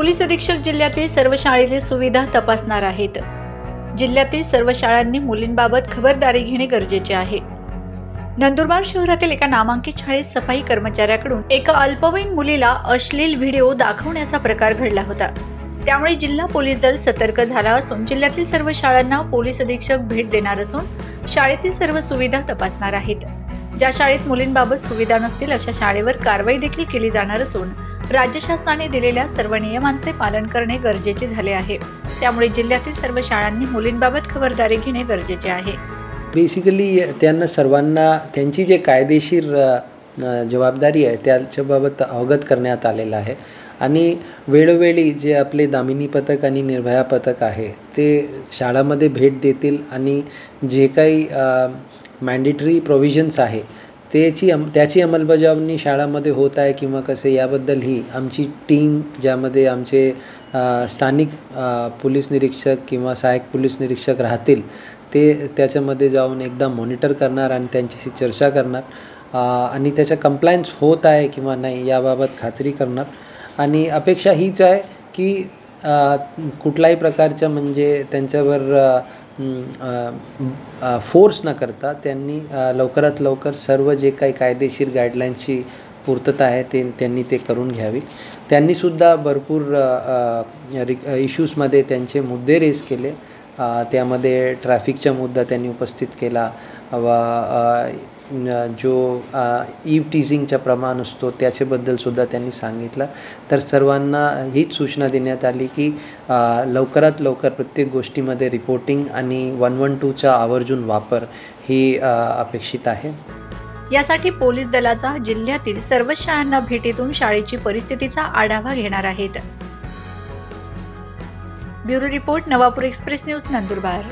Police अधीक्षक जिल्ह्यातील सर्व शाळेतील सुविधा तपासणार आहेत। जिल्ह्यातील सर्व शाळांनी मुलींबाबत खबरदारी घेणे गरजेचे आहे। नंदुरबार शहरातील एका नामांकित शाळेत सफाई कर्मचाऱ्याकडून एका अल्पवयीन मुलीला अश्लील व्हिडिओ दाखवण्याचा प्रकार घडला होता। त्यामुळे जिल्हा पोलीस दल सतर्क झाला असून जिल्ह्यातील सर्व शाळांना पोलीस अधीक्षक भेट देणार असून शाळेतील सर्व सुविधा तपासणार आहेत। ज्या शाळेत मुलींबाबत सुविधा नसतील अशा शाळेवर कारवाई देखील केली जाणार असून राज्य शासनाने दिलेल्या सर्व नियमांचे पालन करणे गरजेचे झाले आहे। त्यामुळे जिल्ह्यातील सर्व शाळांनी मुलींबाबत खबरदारी घेणे गरजेचे आहे। बेसिकली त्यांना सर्वांना त्यांची जे कायदेशीर जबाबदारी आहे त्याच्याबाबत अवगत करण्यात आलेलं आहे आणि वेळोवेळी जे आपले दामिनी पथक आणि निर्भया पथक आहे ते शाळांमध्ये भेट देतील आणि जे काही मॅन्डेटरी प्रोव्हिजन्स आहे त्याची अंमलबजावणी शाळांमध्ये होत आहे किंवा कसे याबद्दल ही आमची टीम ज्यामध्ये आमचे स्थानिक पोलीस निरीक्षक किंवा सहाय्यक पोलीस निरीक्षक राहतील ते त्याच्यामध्ये जाऊन एकदा मॉनिटर करणार आणि त्यांच्याशी चर्चा करणार आणि त्याचा कंप्लायन्स होत आहे किंवा नाही याबाबत खात्री करणार आणि अपेक्षा हीच आहे की कुठल्याही प्रकारच्या म्हणजे त्यांच्यावर फोर्स न करता त्यांनी लवकरात लवकर सर्व जे काही कायदेशीर गाईडलाईन्सची पूर्तता आहे त्यांनी ते करून घ्यावी। त्यांनीसुद्धा भरपूर इश्यूजमध्ये त्यांचे मुद्दे रेस केले। त्यामध्ये ट्रॅफिकचा मुद्दा त्यांनी उपस्थित केला व जो ईव टीझिंगचा प्रमाण असतो त्याच्याबद्दलसुद्धा त्यांनी सांगितलं। तर सर्वांना हीच सूचना देण्यात आली की लवकरात लवकर प्रत्येक गोष्टीमध्ये रिपोर्टिंग आणि 112चा आवर्जून वापर ही अपेक्षित आहे। यासाठी पोलीस दलाचा जिल्ह्यातील सर्व शाळांना भेटीतून शाळेची परिस्थितीचा आढावा घेणार आहेत। Bureau report, Navapur express news, Nandurbar.